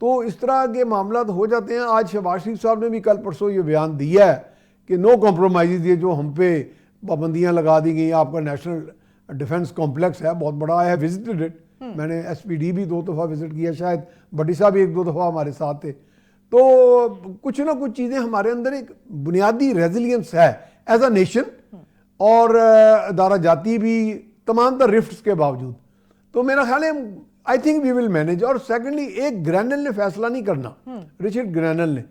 تو اس طرح کے معاملات ہو جاتے ہیں. آج شہباز شریف صاحب نے بھی کل پرسوں یہ بیان دیا ہے کہ نو کمپرومائز, یہ جو ہم پہ پابندیاں لگا دی گئی. آپ کا نیشنل ڈیفنس کمپلیکس ہے بہت بڑا, آئی ہیو وزٹڈ اٹ, میں نے ایس پی ڈی بھی 2 دفعہ وزٹ کیا, شاید بٹی صاحب بھی 1-2 دفعہ ہمارے ساتھ تھے. تو کچھ نہ کچھ چیزیں ہمارے اندر ایک بنیادی ریزیلینس ہے ایز اے نیشن, اور ادارہ جاتی بھی تمام تر رفٹس کے باوجود. تو میرا خیال ہے I think we will manage. اور سیکنڈلی ایک گرینل نے فیصلہ نہیں کرنا, رچرڈ گرینل نے.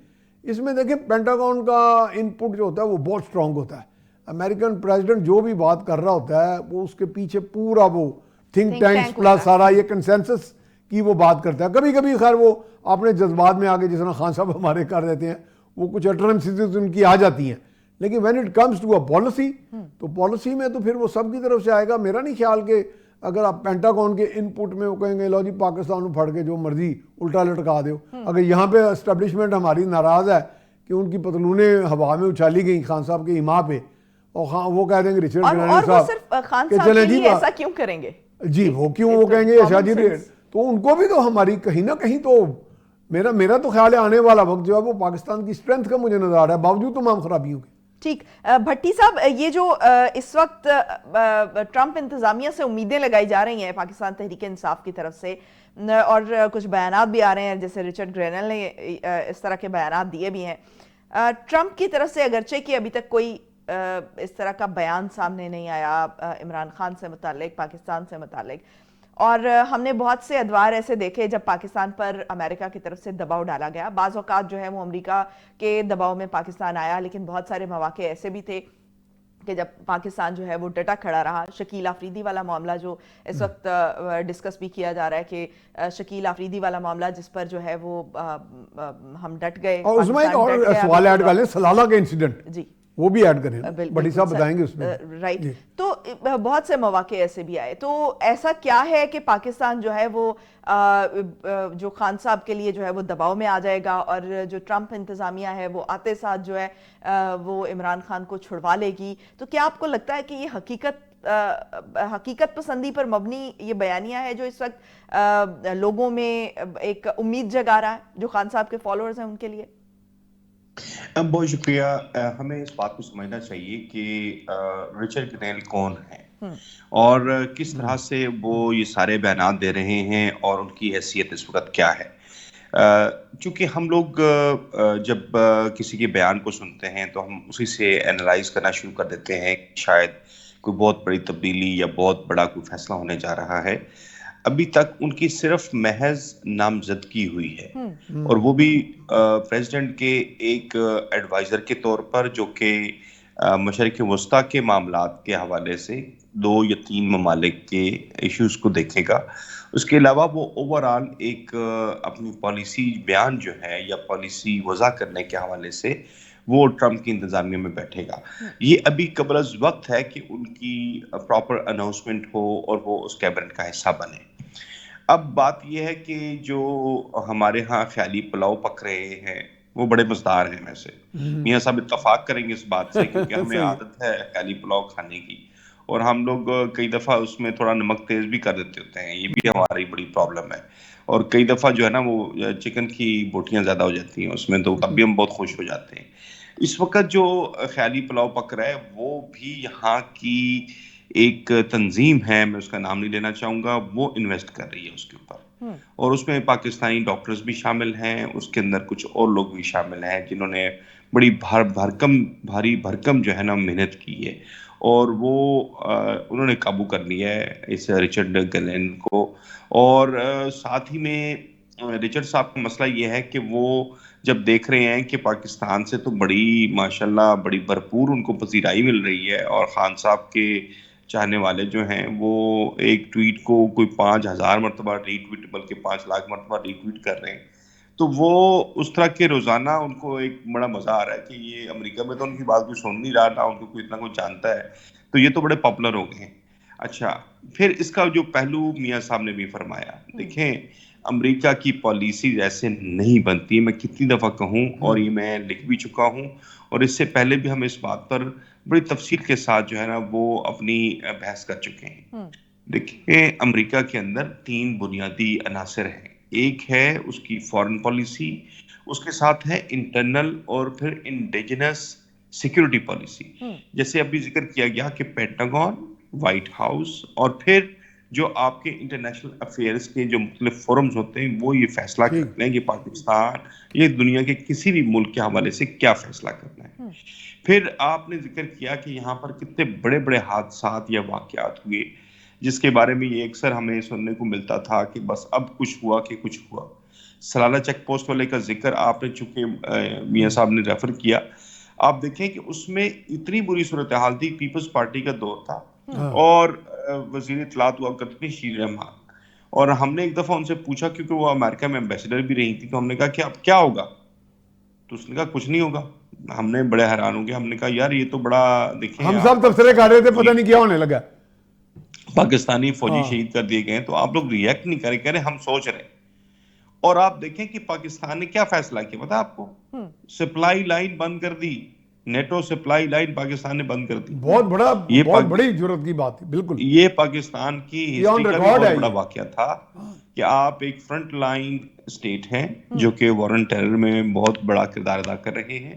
اس میں دیکھیں پینٹاگون کا ان پٹ جو ہوتا ہے وہ بہت اسٹرانگ ہوتا ہے. امریکن پریزیڈنٹ جو بھی بات کر رہا ہوتا ہے وہ اس کے پیچھے پورا وہ تھنک ٹینکس پلس سارا یہ کنسنسس کی وہ بات کرتا ہے. کبھی کبھی خیر وہ اپنے جذبات میں آگے جس طرح خان صاحب ہمارے کر دیتے ہیں, وہ کچھ اٹرنسز ان کی آ جاتی ہیں. لیکن when it comes to a policy, تو پالیسی میں تو پھر وہ سب کی طرف سے آئے گا. میرا نہیں خیال کہ اگر آپ پینٹاگون کے ان پٹ میں وہ کہیں گے لو جی پاکستان کو پھڑ کے جو مرضی الٹا لٹکا دو. اگر یہاں پہ اسٹیبلشمنٹ ہماری ناراض ہے کہ ان کی پتلونیں ہوا میں اچھالی گئیں خان صاحب کے ایما پہ, اور وہ کہہ دیں گے رچرڈ گرینل صاحب کہ چلیں جی ایسا کیوں کریں گے, جی وہ کیوں وہ کہیں گے اچھا جی, تو ان کو بھی تو ہماری کہیں نہ کہیں تو میرا تو خیال ہے آنے والا وقت جو ہے وہ پاکستان کی اسٹرینتھ کا مجھے نظر آ رہا ہے باوجود تمام خرابیوں کے. ٹھیک. بھٹی صاحب, یہ جو اس وقت ٹرمپ انتظامیہ سے امیدیں لگائی جا رہی ہیں پاکستان تحریک انصاف کی طرف سے, اور کچھ بیانات بھی آ رہے ہیں, جیسے رچرڈ گرینل نے اس طرح کے بیانات دیے بھی ہیں ٹرمپ کی طرف سے, اگرچہ کہ ابھی تک کوئی اس طرح کا بیان سامنے نہیں آیا عمران خان سے متعلق, پاکستان سے متعلق, اور ہم نے بہت سے ادوار ایسے دیکھے جب پاکستان پر امریکہ کی طرف سے دباؤ ڈالا گیا. بعض اوقات جو ہے وہ امریکہ کے دباؤ میں پاکستان آیا, لیکن بہت سارے مواقع ایسے بھی تھے کہ جب پاکستان جو ہے وہ ڈٹا کھڑا رہا. شکیل آفریدی والا معاملہ جو اس وقت ڈسکس بھی کیا جا رہا ہے کہ شکیل آفریدی والا معاملہ جس پر جو ہے وہ ہم ڈٹ گئے. اور اس میں ایک اور سوال ایڈ کر لیں, سلالہ کا انسیڈنٹ, جی وہ بھی ایڈ کریں, بڑی صاحب بتائیں گے اس میں. رائٹ. تو بہت سے مواقع ایسے بھی آئے. تو ایسا کیا ہے کہ پاکستان جو ہے وہ جو خان صاحب کے لیے جو ہے وہ دباؤ میں آ جائے گا, اور جو ٹرمپ انتظامیہ ہے وہ آتے ساتھ جو ہے وہ عمران خان کو چھڑوا لے گی. تو کیا آپ کو لگتا ہے کہ یہ حقیقت پسندی پر مبنی یہ بیانیہ ہے جو اس وقت لوگوں میں ایک امید جگا رہا ہے جو خان صاحب کے فالوورز ہیں ان کے لیے؟ بہت شکریہ. ہمیں اس بات کو سمجھنا چاہیے کہ رچرڈ گرینل کون ہے اور کس طرح سے وہ یہ سارے بیانات دے رہے ہیں اور ان کی حیثیت اس وقت کیا ہے. چونکہ ہم لوگ جب کسی کے بیان کو سنتے ہیں تو ہم اسی سے اینالائز کرنا شروع کر دیتے ہیں کہ شاید کوئی بہت بڑی تبدیلی یا بہت بڑا کوئی فیصلہ ہونے جا رہا ہے. ابھی تک ان کی صرف محض نامزدگی ہوئی ہے, اور وہ بھی پریزیڈنٹ کے ایک ایڈوائزر کے طور پر, جو کہ مشرق وسطیٰ کے معاملات کے حوالے سے 2 یا 3 ممالک کے ایشوز کو دیکھے گا. اس کے علاوہ وہ اوورآل ایک اپنی پالیسی بیان جو ہے یا پالیسی وضع کرنے کے حوالے سے وہ ٹرمپ کی انتظامیہ میں بیٹھے گا. یہ ابھی قبل از وقت ہے کہ ان کی پراپر اناؤنسمنٹ ہو اور وہ اس کیبنٹ کا حصہ بنے. اب بات یہ ہے کہ جو ہمارے ہاں خیالی پلاؤ پک رہے ہیں وہ بڑے مزدار ہیں. ویسے میاں صاحب اتفاق کریں گے اس بات سے, کیونکہ ہمیں عادت ہے خیالی پلاؤ کھانے کی, اور ہم لوگ کئی دفعہ اس میں تھوڑا نمک تیز بھی کر دیتے ہوتے ہیں. یہ بھی ہماری بڑی پرابلم ہے. اور کئی دفعہ جو ہے نا وہ چکن کی بوٹیاں زیادہ ہو جاتی ہیں اس میں, تو اب بھی ہم بہت خوش ہو جاتے ہیں. اس وقت جو خیالی پلاؤ پک رہا ہے وہ بھی یہاں کی ایک تنظیم ہے, میں اس کا نام نہیں لینا چاہوں گا, وہ انویسٹ کر رہی ہے اس کے اوپر, اور اس میں پاکستانی ڈاکٹرز بھی شامل ہیں, اس کے اندر کچھ اور لوگ بھی شامل ہیں جنہوں نے بڑی بھاری بھرکم جو ہے نا محنت کی ہے, اور وہ انہوں نے قابو کر لیا ہے اس رچرڈ گرینل کو. اور ساتھ ہی میں رچرڈ صاحب کا مسئلہ یہ ہے کہ وہ جب دیکھ رہے ہیں کہ پاکستان سے تو بڑی ماشاءاللہ بڑی بھرپور ان کو پذیرائی مل رہی ہے, اور خان صاحب کے چاہنے والے جو ہیں وہ ایک ٹویٹ کو کوئی 5000 مرتبہ ری ٹویٹ بلکہ 5 لاکھ مرتبہ ری ٹویٹ کر رہے ہیں, تو وہ اس طرح کے روزانہ ان کو ایک بڑا مزہ آ رہا ہے کہ یہ امریکہ میں تو ان کی بات کوئی سن نہیں رہا, نہ ان کو کوئی اتنا کوئی جانتا ہے, تو یہ تو بڑے پاپولر ہو گئے ہیں. اچھا, پھر اس کا جو پہلو میاں صاحب نے بھی فرمایا, دیکھیں امریکہ کی پالیسیز ایسے نہیں بنتی, میں کتنی دفعہ کہوں, اور یہ میں لکھ بھی چکا ہوں, اور اس سے پہلے بھی ہم اس بات پر بڑی تفصیل کے ساتھ جو ہے نا وہ اپنی بحث کر چکے ہیں. دیکھیں امریکہ کے اندر 3 بنیادی عناصر ہیں. ایک ہے اس کی فارن پالیسی، اس کے ساتھ ہے انٹرنل اور پھر انڈیجنس سیکیورٹی پالیسی. جیسے ابھی ذکر کیا گیا کہ پینٹاگون، وائٹ ہاؤس اور پھر جو آپ کے انٹرنیشنل افیئرس کے جو مختلف فورمز ہوتے ہیں وہ یہ فیصلہ کرتے ہیں کہ پاکستان یہ دنیا کے کسی بھی ملک کے حوالے سے کیا فیصلہ کرنا ہے. پھر آپ نے ذکر کیا کہ یہاں پر کتنے بڑے بڑے حادثات یا واقعات ہوئے جس کے بارے میں یہ اکثر ہمیں سننے کو ملتا تھا کہ بس اب کچھ ہوا کہ کچھ ہوا. سلالہ چیک پوسٹ والے کا ذکر آپ نے چونکہ میاں صاحب نے ریفر کیا، آپ دیکھیں کہ اس میں اتنی بری صورتحال تھی، پیپلز پارٹی کا دور تھا اور وزیر اطلاعات ہوا کرتی تھی شیر رحمان، اور ہم نے ایک دفعہ ان سے پوچھا کیونکہ وہ امریکہ میں ایمبیسڈر بھی رہی تھی، تو ہم نے کہا کہ اب کیا ہوگا؟ تو اس نے کہا کچھ نہیں ہوگا. ہم نے بڑے حیران ہو گئے، ہم نے کہا یار یہ تو بڑا دیکھیں ہم سب تبصرے کر رہے تھے، پتہ نہیں کیا ہونے لگا. پاکستانی فوجی شہید کر دیے گئے تو آپ لوگ ریئیکٹ نہیں کریں، کہہ رہے ہم سوچ رہے ہیں. اور آپ دیکھیں کہ پاکستان نے کیا فیصلہ کیا پتا آپ کو؟ سپلائی لائن بند کر دی، نیٹو سپلائی لائن پاکستان نے بند کر دی. بہت بڑی ضرورت کی بات ہے. بالکل یہ پاکستان کی ہسٹری کا بھی بہت بڑا واقعہ تھا کہ آپ ایک فرنٹ لائن اسٹیٹ ہیں جو کہ وارن ٹیرر میں بہت بڑا کردار ادا کر رہے ہیں.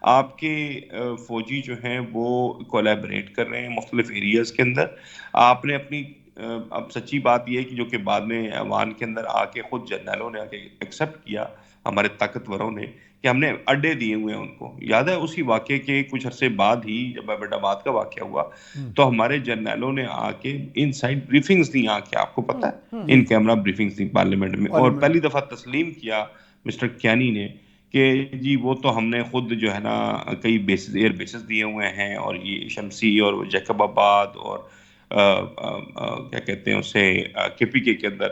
آپ کے فوجی جو ہیں وہ کولیبریٹ کر رہے ہیں مختلف ایریاز کے اندر. آپ نے اپنی اب سچی بات یہ ہے کہ جو کہ بعد میں ایوان کے اندر آ کے خود جنرلوں نے آ کے ایکسیپٹ کیا، ہمارے طاقتوروں نے، کہ ہم نے اڈے دیے ہوئے ہیں ان کو. یاد ہے اسی واقعے کے کچھ عرصے بعد ہی جب ایبٹ آباد کا واقعہ ہوا تو ہمارے جرنیلوں نے آ کے ان سائڈ بریفنگز دی، آ کے آپ کو پتہ ہے ان کیمرہ بریفنگز دی پارلیمنٹ میں، اور پہلی دفعہ تسلیم کیا مسٹر کیانی نے کہ جی وہ تو ہم نے خود جو ہے نا کئی بیسز ایئر بیسز دیے ہوئے ہیں، اور یہ شمسی اور جیکب آباد اور کیا کہتے ہیں اسے کے پی کے اندر.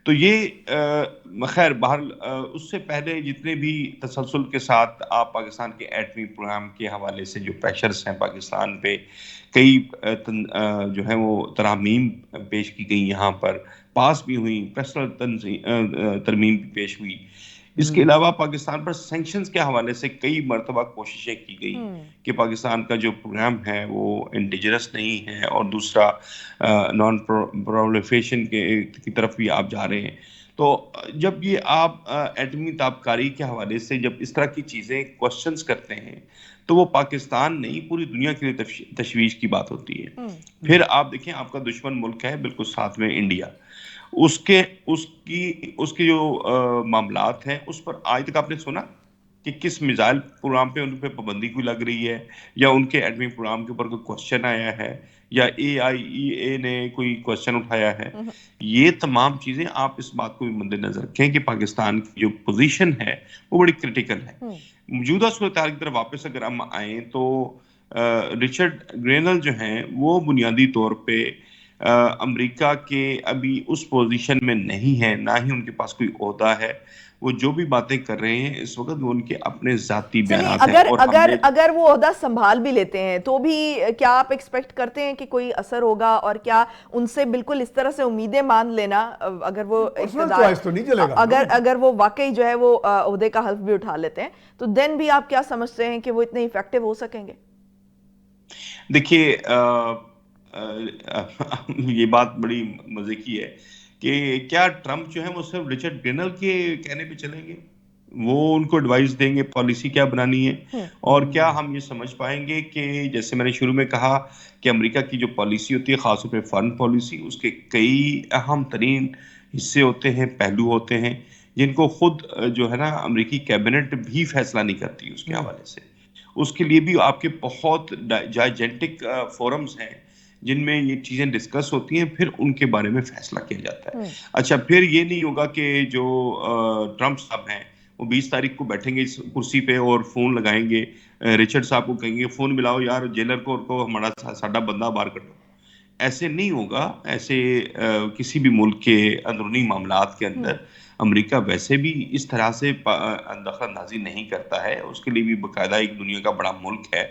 تو یہ خیر بہرحال اس سے پہلے جتنے بھی تسلسل کے ساتھ آپ پاکستان کے ایٹمی پروگرام کے حوالے سے جو پریشرز ہیں پاکستان پہ، کئی جو ہے وہ ترامیم پیش کی گئی، یہاں پر پاس بھی ہوئی، پریسنل ترمیم بھی پیش ہوئی. اس کے علاوہ پاکستان پر سینکشنز کے حوالے سے کئی مرتبہ کوششیں کی گئی کہ پاکستان کا جو پروگرام ہے وہ انڈیجنس نہیں ہے، اور دوسرا نان پرولیفریشن کی طرف بھی آپ جا رہے ہیں. تو جب یہ آپ ایٹمی تابکاری کے حوالے سے جب اس طرح کی چیزیں کوشچنز کرتے ہیں تو وہ پاکستان نہیں پوری دنیا کے لیے تشویش کی بات ہوتی ہے. پھر آپ دیکھیں آپ کا دشمن ملک ہے بالکل ساتھ میں انڈیا، اس کے جو معاملات ہیں اس پر آج تک آپ نے سنا کہ کس میزائل پروگرام پہ ان پہ پابندی کوئی لگ رہی ہے، یا ان کے ایٹمی پروگرام کے اوپر کوئی کوشچن آیا ہے، یا AIEA نے کوئی کوشچن اٹھایا ہے؟ یہ تمام چیزیں آپ اس بات کو بھی مد نظر رکھیں کہ پاکستان کی جو پوزیشن ہے وہ بڑی کرٹیکل ہے. موجودہ صورتحال کی طرف واپس اگر ہم آئیں تو رچرڈ گرینل جو ہیں وہ بنیادی طور پہ امریکہ کے ابھی اس پوزیشن میں نہیں ہے، نہ ہی ان کے پاس کوئی عہدہ ہے. وہ جو بھی باتیں کر رہے ہیں اس وقت وہ ان کے اپنے ذاتی بیانات ہیں. اگر وہ عہدہ سنبھال بھی لیتے ہیں تو بھی کیا آپ ایکسپیکٹ کرتے ہیں کہ کوئی اثر ہوگا، اور کیا ان سے بالکل اس طرح سے امیدیں مان لینا اگر وہ اگر وہ واقعی جو ہے وہ عہدے کا حلف بھی اٹھا لیتے ہیں تو دین بھی آپ کیا سمجھتے ہیں کہ وہ اتنے ایفیکٹو ہو سکیں گے؟ دیکھیے یہ بات بڑی مزے کی ہے کہ کیا ٹرمپ جو ہے وہ صرف رچرڈ گرینل کے کہنے پہ چلیں گے؟ وہ ان کو ایڈوائز دیں گے پالیسی کیا بنانی ہے؟ اور کیا ہم یہ سمجھ پائیں گے کہ جیسے میں نے شروع میں کہا کہ امریکہ کی جو پالیسی ہوتی ہے خاص طور پہ فارن پالیسی، اس کے کئی اہم ترین حصے ہوتے ہیں، پہلو ہوتے ہیں جن کو خود جو ہے نا امریکی کیبنٹ بھی فیصلہ نہیں کرتی اس کے حوالے سے. اس کے لیے بھی آپ کے بہت جائجنٹک فورمز ہیں جن میں یہ چیزیں ڈسکس ہوتی ہیں، پھر ان کے بارے میں فیصلہ کیا جاتا ہے. اچھا پھر یہ نہیں ہوگا کہ جو ٹرمپ صاحب ہیں وہ 20 تاریخ کو بیٹھیں گے اس کرسی پہ اور فون لگائیں گے، رچرڈ صاحب کو کہیں گے فون ملاؤ یار جیلر کو ہمارا ساڈا بندہ باہر کڈو. ایسے نہیں ہوگا. ایسے کسی بھی ملک کے اندرونی معاملات کے اندر امریکہ ویسے بھی اس طرح سے دخل اندازی نہیں کرتا ہے. اس کے لیے بھی باقاعدہ ایک دنیا کا بڑا ملک ہے،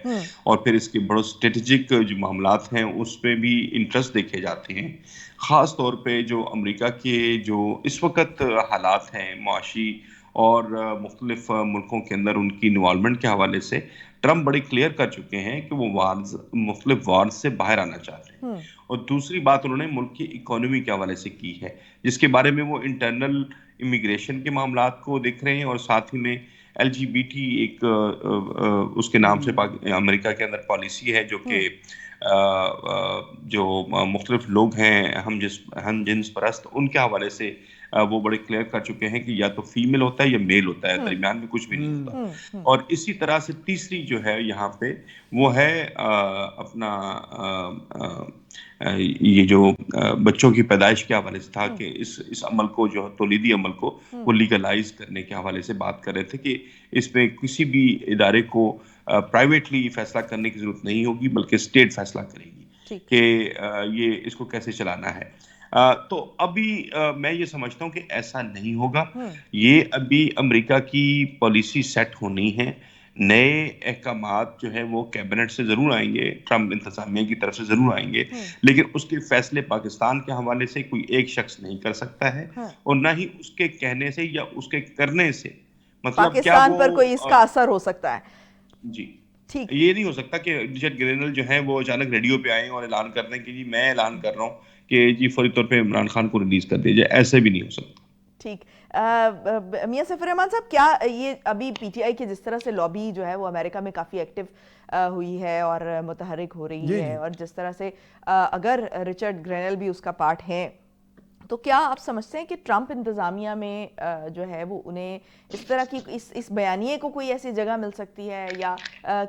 اور پھر اس کے بڑے اسٹریٹجک جو معاملات ہیں اس پہ بھی انٹرسٹ دیکھے جاتے ہیں. خاص طور پہ جو امریکہ کے جو اس وقت حالات ہیں معاشی اور مختلف ملکوں کے اندر ان کی انوالومنٹ کے حوالے سے ٹرمپ بڑی کلیئر کر چکے ہیں کہ وہ مختلف وارز سے باہر آنا چاہتے ہیں. اور دوسری بات انہوں نے ملک کی اکانومی کے حوالے سے کی ہے، جس کے بارے میں وہ انٹرنل امیگریشن کے معاملات کو دیکھ رہے ہیں، اور ساتھ ہی میں LGBT ایک اس کے نام سے امریکہ کے اندر پالیسی ہے جو کہ جو مختلف لوگ ہیں ہم جنس پرست، ان کے حوالے سے وہ بڑے کلیئر کر چکے ہیں کہ یا تو فیمیل ہوتا ہے یا میل ہوتا ہے، درمیان میں کچھ بھی نہیں ہوتا. اور اسی طرح سے تیسری جو ہے یہاں پہ وہ ہے اپنا یہ جو بچوں کی پیدائش کے حوالے سے تھا کہ اس عمل کو جو تولیدی عمل کو وہ لیگلائز کرنے کے حوالے سے بات کر رہے تھے کہ اس میں کسی بھی ادارے کو پرائیویٹلی فیصلہ کرنے کی ضرورت نہیں ہوگی بلکہ اسٹیٹ فیصلہ کرے گی کہ یہ اس کو کیسے چلانا ہے. تو ابھی میں یہ سمجھتا ہوں کہ ایسا نہیں ہوگا. یہ ابھی امریکہ کی پالیسی سیٹ ہونی ہے، نئے احکامات جو ہیں وہ کیبنٹ سے ضرور آئیں گے، ٹرمپ انتظامیہ کی طرف سے ضرور آئیں گے، لیکن اس کے فیصلے پاکستان کے حوالے سے کوئی ایک شخص نہیں کر سکتا ہے، اور نہ ہی اس کے کہنے سے یا اس کے کرنے سے مطلب پاکستان پر کوئی اس کا اثر ہو سکتا ہے. جی یہ نہیں ہو سکتا کہ رچرڈ گرینل جو ہے وہ اچانک ریڈیو پہ آئیں اور اعلان کر دیں کہ جی میں اعلان کر رہا ہوں کہ جی فوری طور پہ عمران خان کو ریلیز کر دیا جائے، ایسے بھی نہیں ہو سکتا. ٹھیک. میاں سیف الرحمان صاحب، کیا یہ ابھی پی ٹی آئی کی جس طرح سے لابی جو ہے وہ امریکہ میں کافی ایکٹیو ہوئی ہے اور متحرک ہو رہی ہے، اور جس طرح سے اگر رچرڈ گرینل بھی اس کا پارٹ ہیں، تو کیا آپ سمجھتے ہیں کہ ٹرمپ انتظامیہ میں جو ہے وہ انہیں اس طرح کی اس بیانیے کو کوئی ایسی جگہ مل سکتی ہے، یا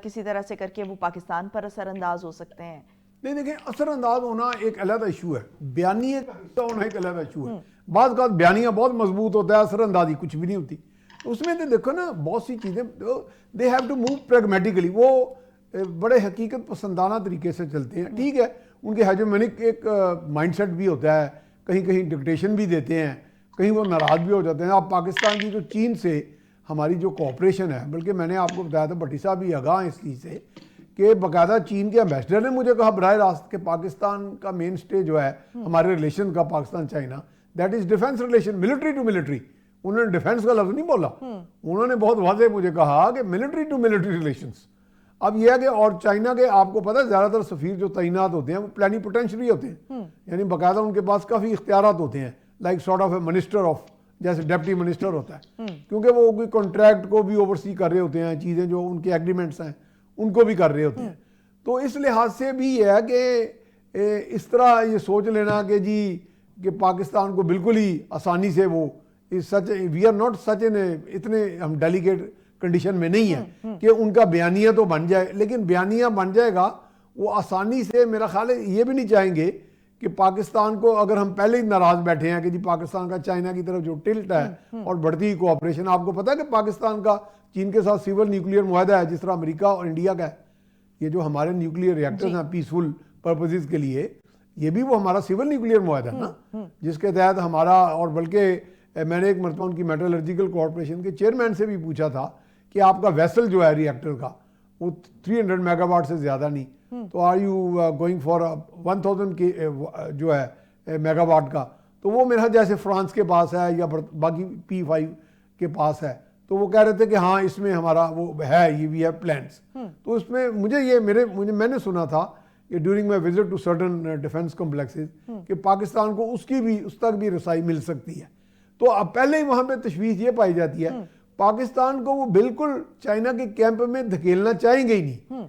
کسی طرح سے کر کے وہ پاکستان پر اثر انداز ہو سکتے ہیں؟ نہیں دیکھیں، اثر انداز ہونا ایک علیحدہ ایشو ہے، بیانیے کا حصہ ہونا ایک علیحدہ ایشو ہے. بعض اوقات بیانیہ بہت مضبوط ہوتا ہے، اثر اندازی کچھ بھی نہیں ہوتی. اس میں دیکھو نا بہت سی چیزیں دے ہیو ٹو موو پریگمیٹیکلی، وہ بڑے حقیقت پسندانہ طریقے سے چلتے ہیں. ٹھیک ہے، ان کے ہیجومینک ایک مائنڈ سیٹ بھی ہوتا ہے، کہیں کہیں ڈکٹیشن بھی دیتے ہیں، کہیں وہ ناراض بھی ہو جاتے ہیں. اب پاکستان کی جو چین سے ہماری جو کوآپریشن ہے، بلکہ میں نے آپ کو بتایا تھا بھٹی صاحب بھی آگاہ ہیں اس چیز سے کہ باقاعدہ چین کے ایمبیسڈر نے مجھے کہا براہ راست کہ پاکستان کا مین سٹے جو ہے ہمارے ریلیشن کا Pakistan China, that is defence relation, military to military. انہوں نے ڈیفنس کا لفظ نہیں بولا، انہوں نے بہت واضح مجھے کہا کہ ملٹری ٹو ملٹری ریلیشنز. اب یہ ہے کہ اور چائنا کے آپ کو پتہ ہے زیادہ تر سفیر جو تعینات ہوتے ہیں وہ پلینی پوٹینشری ہوتے ہیں، یعنی باقاعدہ ان کے پاس کافی اختیارات ہوتے ہیں، like sort of a minister of, جیسے ڈیپٹی منسٹر ہوتا ہے، کیونکہ وہ کوئی کانٹریکٹ کو بھی اوورسی کر رہے ہوتے ہیں، چیزیں جو ان کے ایگریمنٹس ہیں ان کو بھی کر رہے ہوتے ہیں. تو اس لحاظ سے بھی یہ ہے کہ اس طرح یہ سوچ لینا کہ جی کہ پاکستان کو بالکل ہی آسانی سے وہ سچ وی آر ناٹ سچ ان اتنے ہم ڈیلیکیٹ کنڈیشن میں نہیں ہیں کہ ان کا بیانیہ تو بن جائے، لیکن بیانیہ بن جائے گا وہ آسانی سے. میرا خیال ہے یہ بھی نہیں چاہیں گے کہ پاکستان کو، اگر ہم پہلے ہی ناراض بیٹھے ہیں کہ جی پاکستان کا چائنا کی طرف جو ٹلٹ ہے اور بڑھتی ہوئی کوآپریشن، آپ کو پتہ ہے کہ پاکستان کا چین کے ساتھ سول نیوکلیئر معاہدہ ہے جس طرح امریکہ اور انڈیا کا ہے. یہ جو ہمارے نیوکلیئر ریئیکٹرز ہیں پیسفل پرپزز کے لیے، یہ بھی وہ ہمارا سول نیوکلیئر معاہدہ ہے نا، جس کے تحت ہمارا، اور بلکہ میں نے ایک مرتبہ ان کی میٹالرجیکل کارپوریشن کے چیئرمین سے بھی پوچھا تھا کہ آپ کا ویسل جو ہے ریئیکٹر کا وہ 300 میگا واٹ سے زیادہ نہیں، تو آر یو گوئنگ فار 1000 کی جو ہے میگا واٹ کا، تو وہ میرا جیسے فرانس کے پاس ہے یا باقی P5 کے پاس ہے، تو وہ کہہ رہے تھے کہ ہاں اس میں ہمارا وہ ہے، یہ بھی ہے پلانس. تو اس میں میں نے سنا تھا کہ during my visit to certain defence complexes کہ پاکستان کو اس تک بھی رسائی مل سکتی ہے. تو اب پہلے ہی وہاں پہ تشویش یہ پائی جاتی ہے پاکستان کو وہ بالکل چائنا کے کیمپ میں دھکیلنا چاہیں گے ہی نہیں،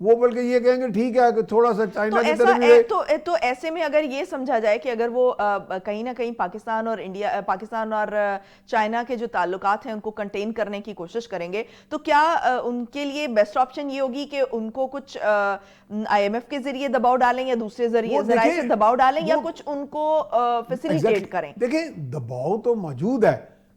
وہ بلکہ یہ کہیں گے ٹھیک ہے کہ تھوڑا سا چائنا کی طرف. تو ایسے میں اگر یہ سمجھا جائے کہ اگر وہ کہیں نہ کہیں پاکستان اور چائنا کے جو تعلقات ہیں ان کو کنٹین کرنے کی کوشش کریں گے، تو کیا ان کے لیے بیسٹ آپشن یہ ہوگی کہ ان کو کچھ IMF کے ذریعے دباؤ ڈالیں یا دوسرے ذرائع سے دباؤ ڈالیں یا کچھ ان کو فیسیلیٹیٹ کریں؟ دیکھیں دباؤ تو موجود ہے،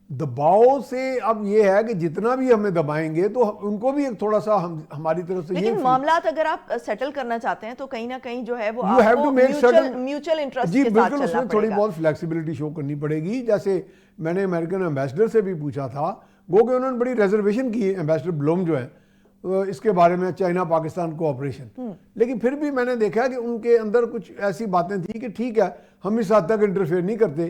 دباؤ سے اب یہ ہے کہ جتنا بھی ہمیں دبائیں گے تو ان کو بھی ایک تھوڑا سا ہماری طرف سے، لیکن معاملات اگر آپ سیٹل کرنا چاہتے ہیں تو کہیں نہ کہیں جو ہے وہ آپ کو میوچل انٹرسٹ کے ساتھ چلنا پڑے گا. اس میں تھوڑی بہت فلیکسیبلٹی شو کرنی پڑے گی. جیسے میں نے امریکن ایمبیسڈر سے بھی پوچھا تھا، گو کہ انہوں نے بڑی ریزرویشن کی ایمبیسڈر بلوم جو ہے اس کے بارے میں چائنا پاکستان کوآپریشن، لیکن پھر بھی میں نے دیکھا کہ ان کے اندر کچھ ایسی باتیں تھیں کہ ٹھیک ہے ہم اس حد تک انٹرفیئر نہیں کرتے،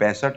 65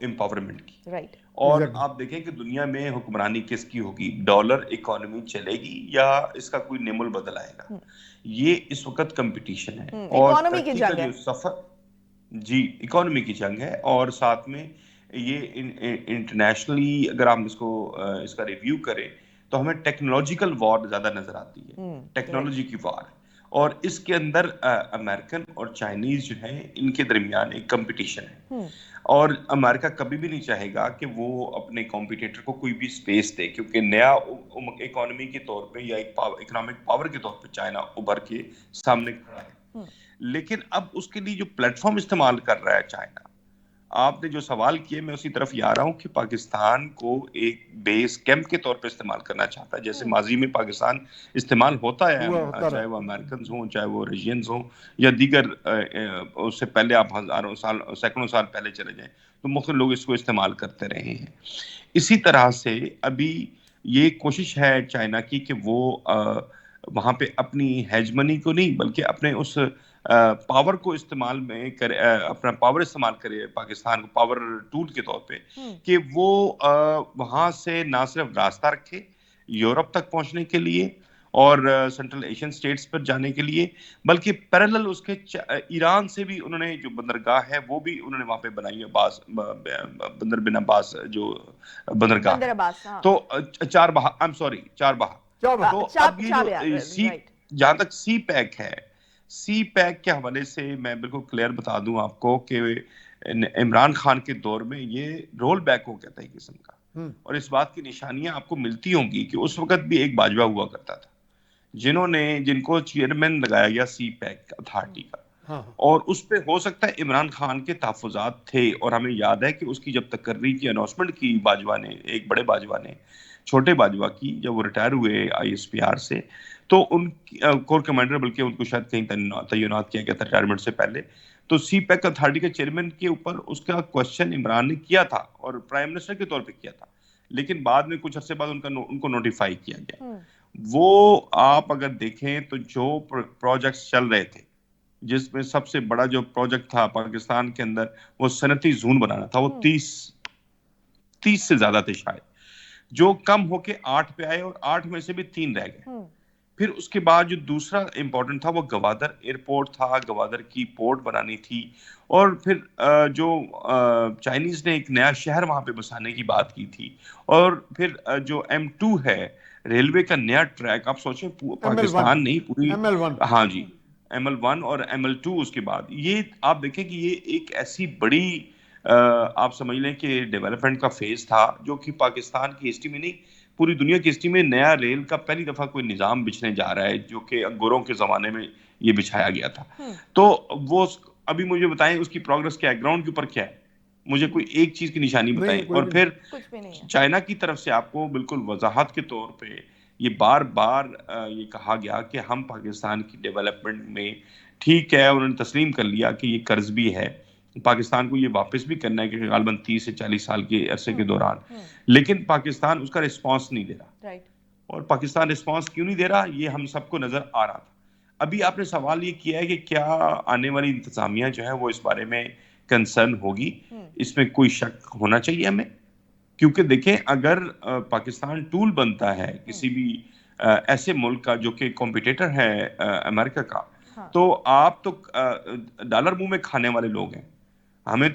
امپاورمنٹ کی. رائٹ. اور آپ دیکھیں کہ دنیا میں حکمرانی کس کی ہوگی, ڈالر اکانومی چلے گی یا اس کا کوئی نیم البدل آئے گا, یہ اس وقت کمپٹیشن ہے. اور اکانومی کی ترقی کا جنگ ہے. جو سفر, جی اکانومی کی جنگ ہے, اور ساتھ میں یہ انٹرنیشنلی اگر آپ اس کا ریویو کریں تو ہمیں ٹیکنالوجیکل وار زیادہ نظر آتی ہے, ٹیکنالوجی کی وار. اور اس کے اندر امریکن اور چائنیز جو ہیں ان کے درمیان ایک کمپٹیشن ہے, اور امریکہ کبھی بھی نہیں چاہے گا کہ وہ اپنے کمپیٹیٹر کو کوئی بھی سپیس دے, کیونکہ نیا اکانومی کے طور پہ یا ایک اکنامک پاور کے طور پہ چائنا ابھر کے سامنے کھڑا ہے. لیکن اب اس کے لیے جو پلیٹ فارم استعمال کر رہا ہے چائنا, آپ نے جو سوال کیے میں اسی طرف آ رہا ہوں کہ پاکستان کو ایک بیس کیمپ کے طور پہ استعمال کرنا چاہتا ہے, جیسے ماضی میں پاکستان استعمال ہوتا ہے, چاہے وہ امریکنز ہوں, چاہے وہ رشینز ہوں, یا دیگر اس سے پہلے آپ ہزاروں سال سینکڑوں سال پہلے چلے جائیں تو مختلف لوگ اس کو استعمال کرتے رہے ہیں. اسی طرح سے ابھی یہ کوشش ہے چائنا کی کہ وہ وہاں پہ اپنی ہیجمنی کو نہیں بلکہ اپنے اس پاور کو استعمال میں کرے, اپنا پاور استعمال کرے پاکستان کو پاور ٹول کے طور پہ, کہ وہ وہاں سے نہ صرف راستہ رکھے یورپ تک پہنچنے کے لیے اور سینٹرل ایشین سٹیٹس پر جانے کے لیے, بلکہ پیرالل اس کے ایران سے بھی انہوں نے جو بندرگاہ ہے وہ بھی انہوں نے وہاں پہ بنائی ہے, بندر بن عباس جو بندرگاہ, تو چار بہا. تو اب یہ جو جہاں تک سی پیک ہے, سی پیک کے حوالے سے میں بالکل کلیئر بتا دوں آپ کو کہ عمران خان کے دور میں یہ رول بیک ہو گیا تھا ایک قسم کا, اور اس بات کی نشانیاں آپ کو ملتی ہوں گی کہ اس وقت بھی ایک باجوہ ہوا کرتا تھا جن کو چیئرمین لگایا گیا سی پیک اتھارٹی کا, اور اس پہ ہو سکتا ہے عمران خان کے تحفظات تھے. اور ہمیں یاد ہے کہ اس کی جب تقرری کی اناؤنسمنٹ کی باجوہ نے, ایک بڑے باجوہ نے چھوٹے باجوہ کی, جب وہ ریٹائر ہوئے آئی ایس پی آر سے, تو ان کور کمانڈر بلکہ ان کو شاید کہیں تعینات کیا گیا تھا ریٹائرمنٹ سے پہلے, تو سی پیک اتھارٹی کے چیئرمین کے اوپر اس کا کوشچن عمران نے کیا تھا اور پرائم منسٹر کے طور پہ کیا تھا, لیکن بعد میں کچھ عرصے بعد ان کو نوٹیفائی کیا گیا. وہ آپ اگر دیکھیں تو جو پروجیکٹس چل رہے تھے, جس میں سب سے بڑا جو پروجیکٹ تھا پاکستان کے اندر وہ صنعتی زون بنانا تھا, وہ 30 سے زیادہ تھے شاید, جو کم ہو کے 8 پہ آئے اور 8 میں سے بھی 3 رہ گئے. پھر اس کے بعد جو دوسرا امپورٹنٹ تھا وہ گوادر ایئرپورٹ تھا, گوادر کی پورٹ بنانی تھی, اور پھر جو چائنیز نے ایک نیا شہر وہاں پہ بسانے کی بات کی تھی, اور پھر جو M2 ہے ریلوے کا نیا ٹریک, آپ سوچیں پاکستان نہیں پوری, ہاں جی ML1 اور ML2 اس کے بعد, یہ آپ دیکھیں کہ یہ ایک ایسی بڑی آپ سمجھ لیں کہ ڈیولپمنٹ کا فیز تھا جو کہ پاکستان کی ہسٹری میں نہیں پوری دنیا کی ہسٹری میں نیا ریل کا پہلی دفعہ کوئی نظام بچھنے جا رہا ہے, جو کہ انگوروں کے زمانے میں یہ بچھایا گیا تھا. تو وہ ابھی مجھے بتائیں اس کی پروگرس کیا ہے, گراؤنڈ کے اوپر کیا ہے, مجھے کوئی ایک چیز کی نشانی بتائیں. اور پھر چائنا کی طرف سے آپ کو بالکل وضاحت کے طور پہ یہ بار بار یہ کہا گیا کہ ہم پاکستان کی ڈیولپمنٹ میں, ٹھیک ہے انہوں نے تسلیم کر لیا کہ یہ قرض بھی ہے, پاکستان کو یہ واپس بھی کرنا ہے کہ غالباً 30 سے 40 سال کے عرصے کے دوران, لیکن پاکستان اس کا رسپانس نہیں دے رہا. اور پاکستان رسپانس کیوں نہیں دے رہا, یہ ہم سب کو نظر آ رہا تھا. ابھی آپ نے سوال یہ کیا ہے کہ کیا آنے والی انتظامیہ جو ہے وہ اس بارے میں کنسرن ہوگی, اس میں کوئی شک ہونا چاہیے ہمیں, کیونکہ دیکھیں اگر پاکستان ٹول بنتا ہے کسی بھی ایسے ملک کا جو کہ کمپیٹیٹر ہے امریکہ کا, تو آپ تو ڈالر منہ میں کھانے والے لوگ ہیں, ہمیں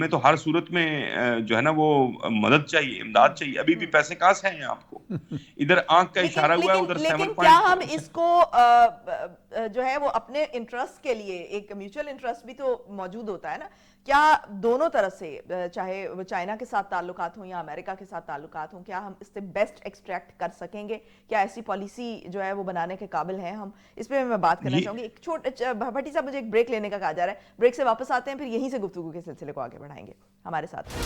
تو ہر صورت میں جو ہے نا وہ مدد چاہیے, امداد چاہیے. ابھی بھی پیسے کہاں سے ہیں آپ کو, ادھر آنکھ کا اشارہ ہوا ہے, ادھر 7 لیکن کیا ہم اس کو جو ہے وہ اپنے انٹرسٹ کے لیے, ایک میوچل انٹرسٹ بھی تو موجود ہوتا ہے نا, کیا دونوں طرف سے چاہے وہ چائنا کے ساتھ تعلقات ہوں یا امریکہ کے ساتھ تعلقات ہوں, کیا ہم اس سے بیسٹ ایکسٹریکٹ کر سکیں گے, کیا ایسی پالیسی جو ہے وہ بنانے کے قابل ہیں ہم, اس پہ میں بات کرنا چاہوں گی. ایک بھٹی صاحب مجھے ایک بریک لینے کا کہا جا رہا ہے, بریک سے واپس آتے ہیں, پھر یہیں سے گفتگو کے سلسلے کو آگے بڑھائیں گے. ہمارے ساتھ